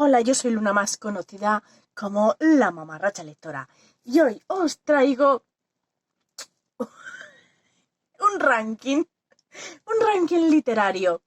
Hola, yo soy Luna, más conocida como la mamarracha lectora, y hoy os traigo un ranking, un ranking literario.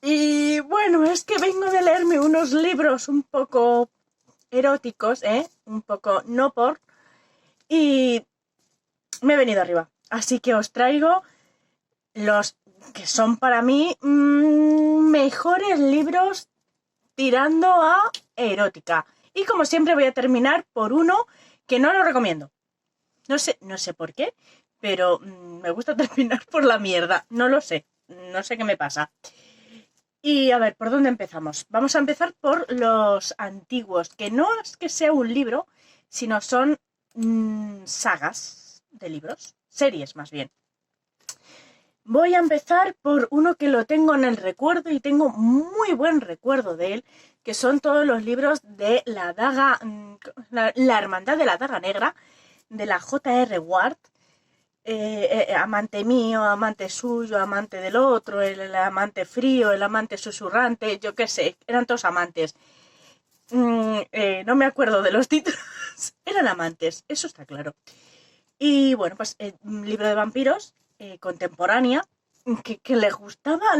Y bueno, es que vengo de leerme unos libros un poco eróticos, un poco no por, y me he venido arriba. Así que os traigo los que son para mí mejores libros tirando a erótica. Y como siempre voy a terminar por uno que no lo recomiendo. No sé por qué, pero me gusta terminar por la mierda. No lo sé. No sé qué me pasa. Y a ver, ¿por dónde empezamos? Vamos a empezar por los antiguos, que no es que sea un libro, sino son sagas de libros, series más bien. Voy a empezar por uno que lo tengo en el recuerdo y tengo muy buen recuerdo de él, que son todos los libros de la daga, la hermandad de la daga negra, de la J.R. Ward. Amante mío, amante suyo, amante del otro, el amante frío, el amante susurrante, yo qué sé, eran todos amantes. No me acuerdo de los títulos, eran amantes, eso está claro. Y bueno, pues un libro de vampiros, contemporánea, que les gustaba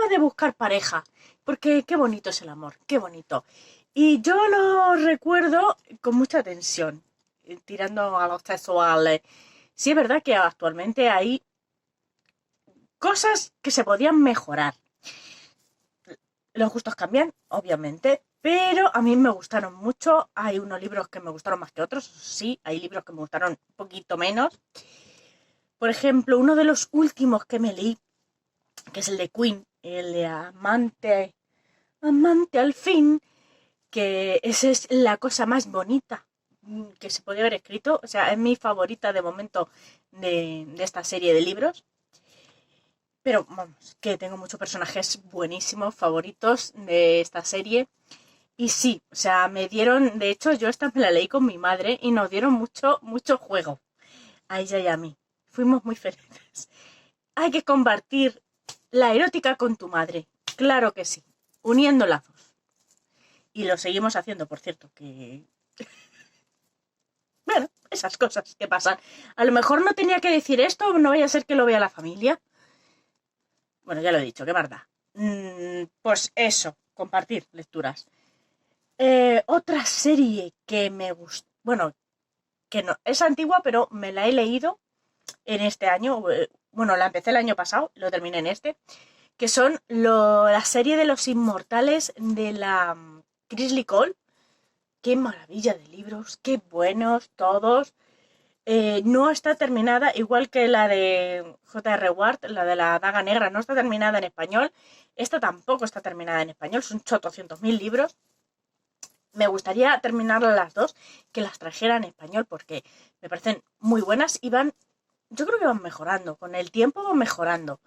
de buscar pareja, porque qué bonito es el amor, qué bonito. Y yo lo recuerdo con mucha tensión, tirando a los sexuales. Sí es verdad que actualmente hay cosas que se podían mejorar. Los gustos cambian, obviamente, pero a mí me gustaron mucho. Hay unos libros que me gustaron más que otros, sí, hay libros que me gustaron un poquito menos. Por ejemplo, uno de los últimos que me leí, que es el de Queen, el de Amante al fin, que esa es la cosa más bonita que se podía haber escrito. O sea, es mi favorita de momento de esta serie de libros. Pero vamos, que tengo muchos personajes buenísimos, favoritos de esta serie. Y sí, o sea, me dieron, de hecho, yo esta me la leí con mi madre y nos dieron mucho juego a ella y a mí. Fuimos muy felices. Hay que compartir la erótica con tu madre. Claro que sí. Uniendo lazos. Y lo seguimos haciendo, por cierto, que... Bueno, esas cosas que pasan. A lo mejor no tenía que decir esto, no vaya a ser que lo vea la familia. Bueno, ya lo he dicho, qué barda. Pues eso, compartir lecturas. Otra serie que me gusta, bueno, que no, es antigua, pero me la he leído en este año. Bueno, la empecé el año pasado, lo terminé en este, que son la serie de los inmortales de la Chrisley Cole. Qué maravilla de libros, qué buenos todos. No está terminada, igual que la de J.R. Ward, la de la daga negra, no está terminada en español. Esta tampoco está terminada en español, son 800.000 libros. Me gustaría terminar las dos, que las trajera en español, porque me parecen muy buenas y yo creo que van mejorando, con el tiempo van mejorando.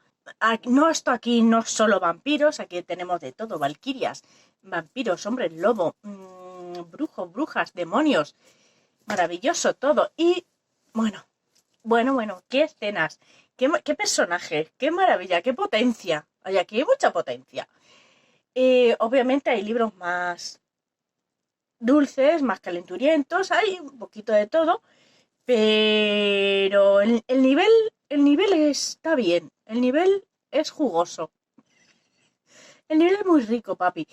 No, esto aquí no es solo vampiros, aquí tenemos de todo, valquirias, vampiros, hombres lobo, brujos, brujas, demonios, maravilloso todo. Y bueno, qué escenas, qué personajes, qué maravilla, qué potencia. Hay aquí mucha potencia. Obviamente hay libros más dulces, más calenturientos, hay un poquito de todo, pero el nivel está bien, el nivel es jugoso, el nivel es muy rico, papi.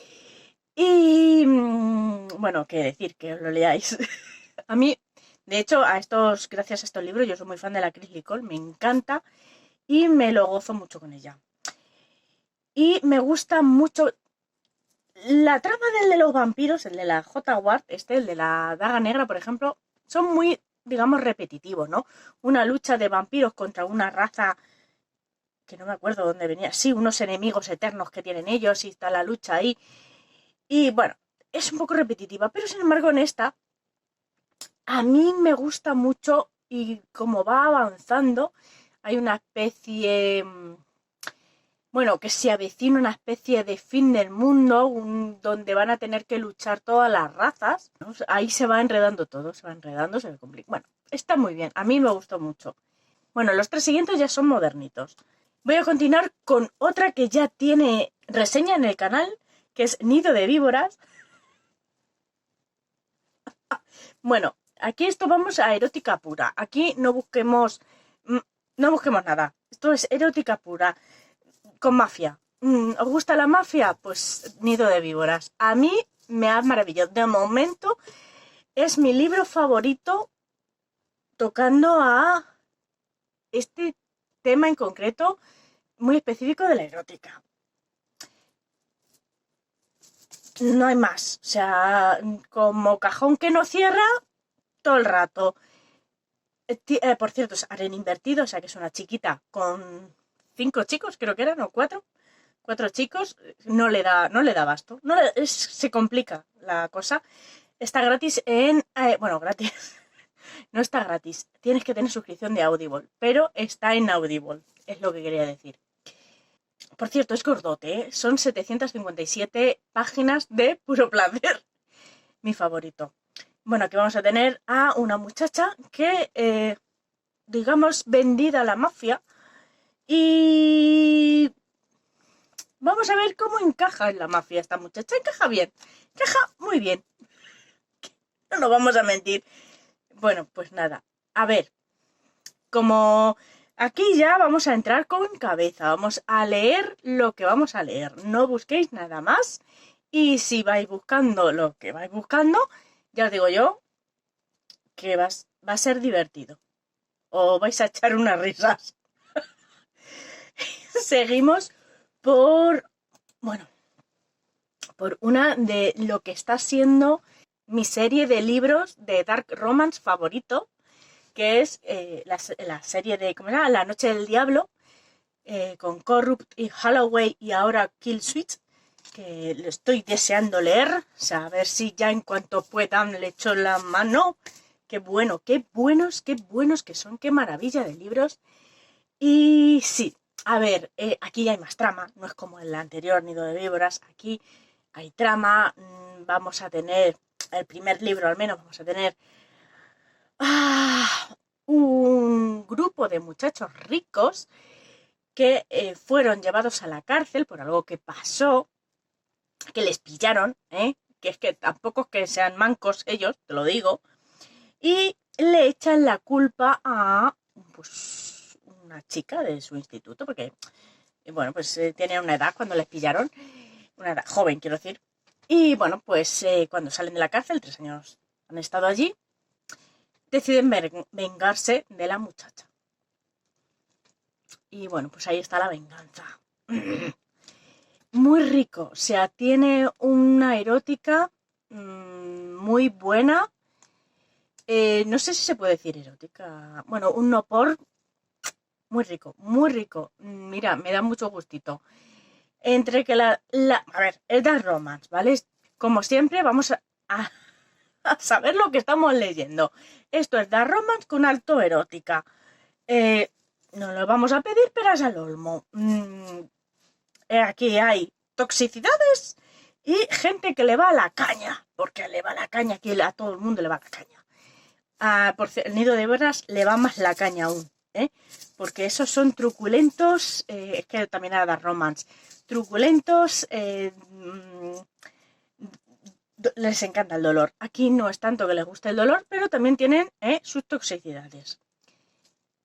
Y bueno, qué decir, que os lo leáis. A mí, de hecho, gracias a estos libros, yo soy muy fan de la Chrisley Cole, me encanta y me lo gozo mucho con ella. Y me gusta mucho la trama del de los vampiros, el de la J. Ward, el de la daga negra, por ejemplo, son muy, digamos, repetitivos, ¿no? Una lucha de vampiros contra una raza que no me acuerdo dónde venía. Sí, unos enemigos eternos que tienen ellos y está la lucha ahí. Y bueno, es un poco repetitiva, pero sin embargo en esta a mí me gusta mucho y como va avanzando hay una especie, bueno, que se avecina una especie de fin del mundo, donde van a tener que luchar todas las razas, ¿no? Ahí se va enredando todo, se va enredando, se complica. Bueno, está muy bien, a mí me gustó mucho. Bueno, los tres siguientes ya son modernitos. Voy a continuar con otra que ya tiene reseña en el canal que es Nido de víboras. Bueno, aquí esto vamos a erótica pura. Aquí no busquemos nada. Esto es erótica pura, con mafia. ¿Os gusta la mafia? Pues Nido de víboras. A mí me ha maravillado. De momento es mi libro favorito tocando a este tema en concreto muy específico de la erótica. No hay más. O sea, como cajón que no cierra todo el rato. Por cierto, es aren invertido, o sea que es una chiquita con 5 chicos, creo que eran, o 4. 4 chicos, no le da abasto. Se complica la cosa. Está gratis bueno, gratis. No está gratis. Tienes que tener suscripción de Audible, pero está en Audible, es lo que quería decir. Por cierto, es gordote, ¿eh? Son 757 páginas de puro placer. Mi favorito. Bueno, aquí vamos a tener a una muchacha que, digamos, vendida a la mafia. Y vamos a ver cómo encaja en la mafia esta muchacha. Encaja bien. Encaja muy bien. No nos vamos a mentir. Bueno, pues nada. A ver, como aquí ya vamos a entrar con cabeza. Vamos a leer lo que vamos a leer. No busquéis nada más. Y si vais buscando lo que vais buscando, ya os digo yo que va a ser divertido. O vais a echar unas risas. Seguimos por una de lo que está siendo mi serie de libros de Dark Romance favorito, que es la serie de, ¿cómo era? La Noche del Diablo, con Corrupt y Holloway y ahora Kill Switch, que lo estoy deseando leer, o sea, a ver si ya en cuanto puedan le echo la mano. Qué buenos que son, qué maravilla de libros. Y sí, a ver, aquí ya hay más trama, no es como en la anterior Nido de víboras, aquí hay trama. Vamos a tener, el primer libro al menos, vamos a tener un grupo de muchachos ricos que fueron llevados a la cárcel por algo que pasó, que les pillaron, que es que tampoco es que sean mancos ellos, te lo digo, y le echan la culpa a pues una chica de su instituto, porque bueno, pues tenían una edad cuando les pillaron, una edad joven, quiero decir, y bueno, pues cuando salen de la cárcel, 3 años han estado allí, deciden vengarse de la muchacha. Y bueno, pues ahí está la venganza. Muy rico, o sea, tiene una erótica muy buena. No sé si se puede decir erótica. Bueno, un no por muy rico, muy rico. Mira, me da mucho gustito. Entre que a ver, es Dark Romance, ¿vale? Como siempre, vamos a saber lo que estamos leyendo. Esto es Dark Romance con alto erótica. No lo vamos a pedir peras al olmo. Aquí hay toxicidades y gente que le va a la caña, porque le va a la caña, aquí a todo el mundo le va a la caña. Por el Nido de víboras le va más la caña aún, porque esos son truculentos, es que también era Dark Romance, truculentos, les encanta el dolor. Aquí no es tanto que les guste el dolor, pero también tienen sus toxicidades.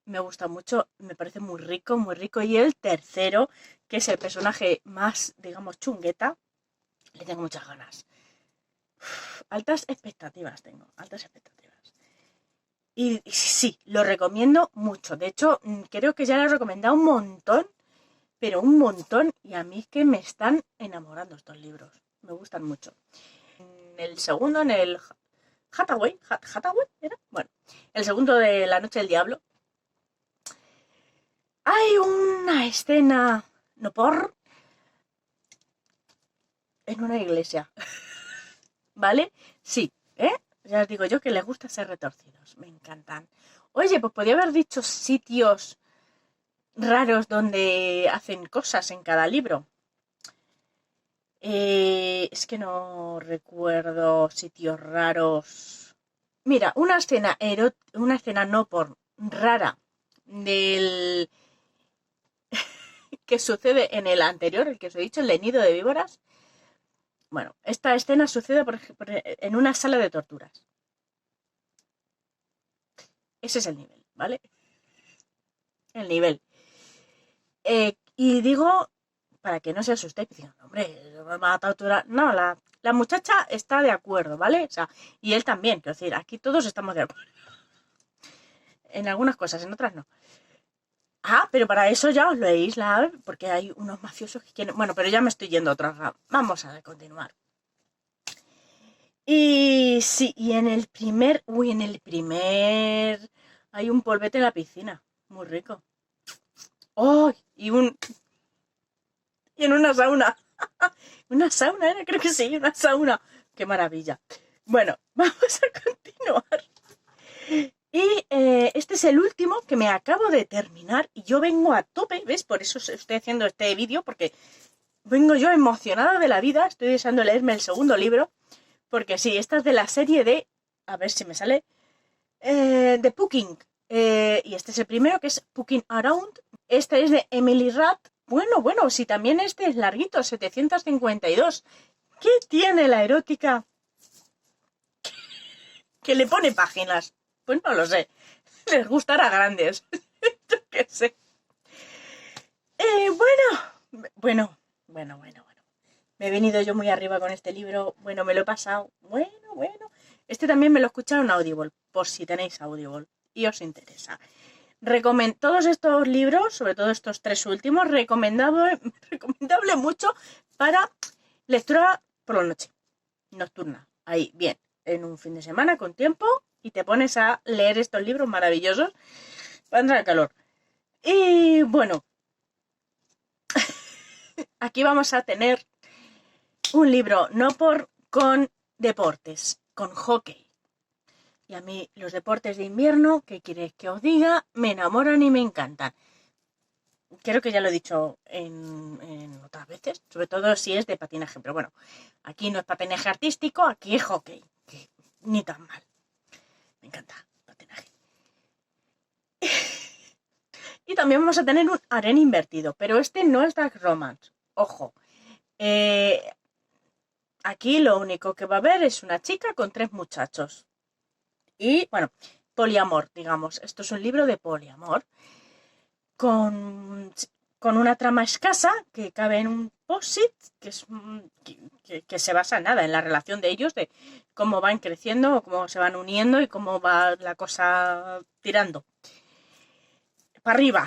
Me gusta mucho, me parece muy rico. Y el tercero, que es el personaje más, digamos, chungueta, le tengo muchas ganas. Altas expectativas tengo. Y sí, lo recomiendo mucho. De hecho, creo que ya lo he recomendado un montón, pero un montón. Y a mí es que me están enamorando estos libros. Me gustan mucho. El segundo, en el Hathaway, ¿era? Bueno, el segundo de La Noche del Diablo, hay una escena no por en una iglesia, ¿vale? Sí, ya os digo yo que les gusta ser retorcidos, me encantan. Oye, pues podría haber dicho sitios raros donde hacen cosas en cada libro. Es que no recuerdo sitios raros. Mira, una escena no por rara del que sucede en el anterior, el que os he dicho, el de Nido de víboras, Bueno, esta escena sucede por ejemplo, en una sala de torturas. Ese es el nivel, ¿vale? El nivel. Y digo, para que no se asustéis, digan, hombre, me va a torturar. No, la muchacha está de acuerdo, ¿vale? O sea, y él también, quiero decir, aquí todos estamos de acuerdo. En algunas cosas, en otras no. Ah, pero para eso ya os leéis porque hay unos mafiosos que quieren... Bueno, pero ya me estoy yendo a otra rama. Vamos a continuar. Y sí, y en el primer... Uy, en el primer... Hay un polvete en la piscina. Muy rico. ¡Oh! Y en una sauna. ¿Una sauna era? Creo que sí, una sauna. ¡Qué maravilla! Bueno, vamos a continuar. Y este es el último que me acabo de terminar y yo vengo a tope, ¿ves? Por eso estoy haciendo este vídeo, porque vengo yo emocionada de la vida, estoy deseando leerme el segundo libro, porque sí, esta es de la serie de, a ver si me sale, de Puking, y este es el primero, que es Puking Around, este es de Emily Rath, bueno, si también este es larguito, 752, ¿qué tiene la erótica que le pone páginas? Pues no lo sé. Les gustará grandes. Yo qué sé. Bueno. Me he venido yo muy arriba con este libro. Bueno, me lo he pasado. Bueno. Este también me lo he escuchado en Audible, por si tenéis Audible y os interesa. Todos estos libros, sobre todo estos tres últimos, recomendable mucho para lectura por la noche, nocturna. Ahí, bien, en un fin de semana con tiempo y te pones a leer estos libros maravillosos para entrar en calor. Y bueno, aquí vamos a tener un libro con deportes, con hockey. Y a mí los deportes de invierno, ¿qué queréis que os diga? Me enamoran y me encantan. Creo que ya lo he dicho en otras veces, sobre todo si es de patinaje. Pero bueno, aquí no es patinaje artístico, aquí es hockey. Que ni tan mal. Me encanta el patinaje. Y también vamos a tener un harén invertido, pero este no es Dark Romance. Ojo. Aquí lo único que va a haber es una chica con 3 muchachos. Y, bueno, poliamor, digamos. Esto es un libro de poliamor. Con una trama escasa que cabe en un post-it, que se basa en nada, en la relación de ellos, de cómo van creciendo, cómo se van uniendo y cómo va la cosa tirando para arriba.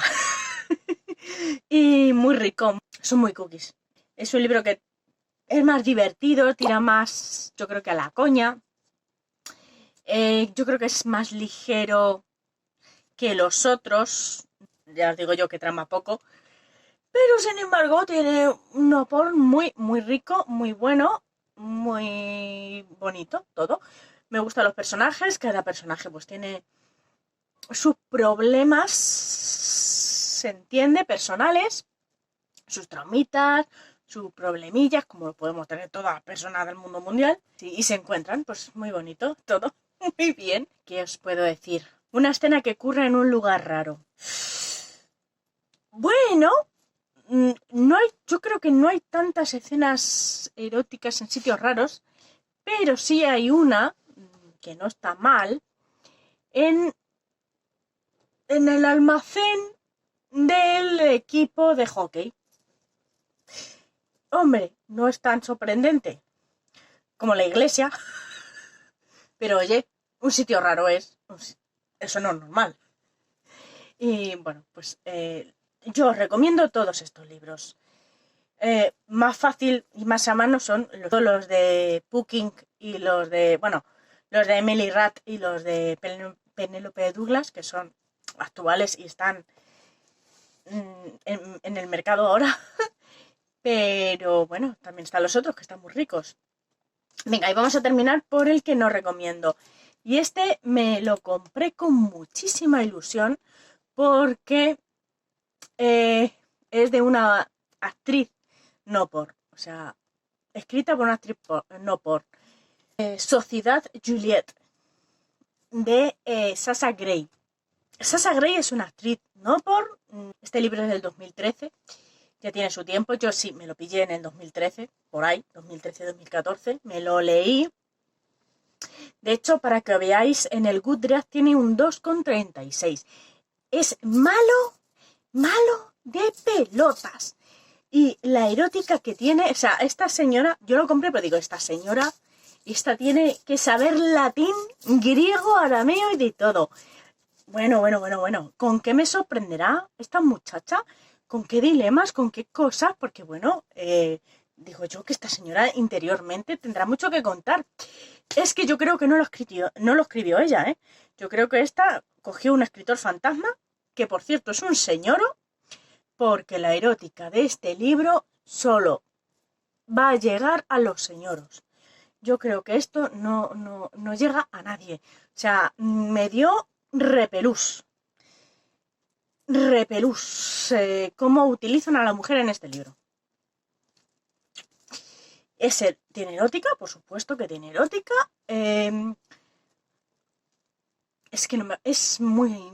Y muy rico, son muy cookies. Es un libro que es más divertido, tira más, yo creo que a la coña. Yo creo que es más ligero que los otros. Ya os digo yo que trama poco. Pero sin embargo tiene un opor muy, muy rico, muy bueno, muy bonito, todo. Me gustan los personajes, cada personaje pues tiene sus problemas, se entiende, personales, sus traumitas, sus problemillas, como lo podemos tener todas las personas del mundo mundial, y se encuentran, pues muy bonito, todo, muy bien. ¿Qué os puedo decir? Una escena que ocurre en un lugar raro. Bueno, yo creo que no hay tantas escenas eróticas en sitios raros, pero sí hay una, que no está mal, en el almacén del equipo de hockey. Hombre, no es tan sorprendente como la iglesia, pero oye, un sitio raro es. Eso no es normal. Y bueno, pues yo os recomiendo todos estos libros. Más fácil y más a mano son los de Puking y los de Emily Rath y los de Penélope Douglas, que son actuales y están en el mercado ahora. Pero bueno, también están los otros que están muy ricos. Venga, y vamos a terminar por el que no recomiendo. Y este me lo compré con muchísima ilusión porque es de una actriz o sea, escrita por una actriz Sociedad Juliet, de Sasha Grey. Sasha Grey es una actriz este libro es del 2013, ya tiene su tiempo. Yo sí, me lo pillé en el 2013, por ahí, 2013-2014, me lo leí. De hecho, para que veáis, en el Goodreads tiene un 2,36. Es malo, malo de pelotas. Y la erótica que tiene, o sea, esta señora, yo lo compré, pero digo, esta señora, esta tiene que saber latín, griego, arameo y de todo. Bueno. ¿Con qué me sorprenderá esta muchacha? ¿Con qué dilemas? ¿Con qué cosas? Porque bueno, digo yo que esta señora interiormente tendrá mucho que contar. Es que yo creo que no lo escribió ella, ¿eh? Yo creo que esta cogió un escritor fantasma, que por cierto es un señoro, porque la erótica de este libro solo va a llegar a los señoros. Yo creo que esto no llega a nadie. O sea, me dio repelús. Cómo utilizan a la mujer en este libro. ¿Tiene erótica? Por supuesto que tiene erótica. Es que no me, es muy...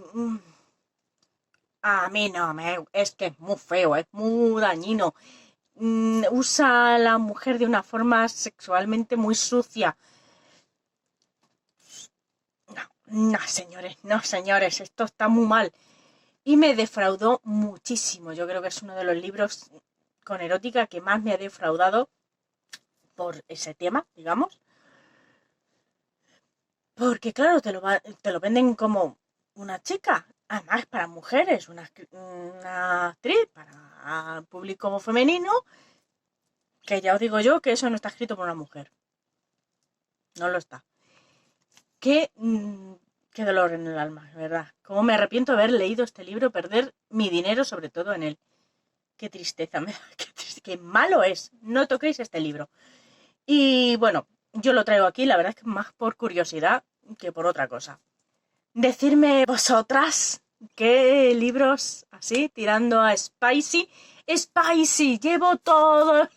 A mí no es que es muy feo, es muy dañino. Usa a la mujer de una forma sexualmente muy sucia. No, señores, esto está muy mal. Y me defraudó muchísimo. Yo creo que es uno de los libros con erótica que más me ha defraudado por ese tema, digamos. Porque claro, te lo venden como una chica. Además, para mujeres, una actriz, para público femenino, que ya os digo yo que eso no está escrito por una mujer. No lo está. Qué dolor en el alma, ¿verdad? Cómo me arrepiento de haber leído este libro, perder mi dinero sobre todo en él. Qué tristeza me da, qué malo es. No toquéis este libro. Y bueno, yo lo traigo aquí, la verdad es que más por curiosidad que por otra cosa. Decidme vosotras qué libros así, tirando a spicy. Spicy, llevo todo el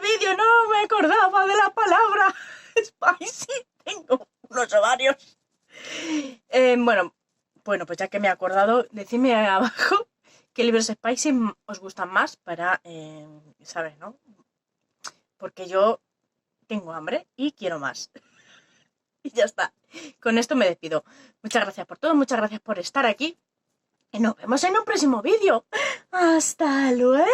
vídeo, no me acordaba de la palabra spicy. Tengo unos ovarios. Bueno, pues ya que me he acordado, decidme abajo qué libros spicy os gustan más para, ¿sabes, no? Porque yo tengo hambre y quiero más. Y ya está. Con esto me despido. Muchas gracias por todo, muchas gracias por estar aquí. Y nos vemos en un próximo vídeo. ¡Hasta luego!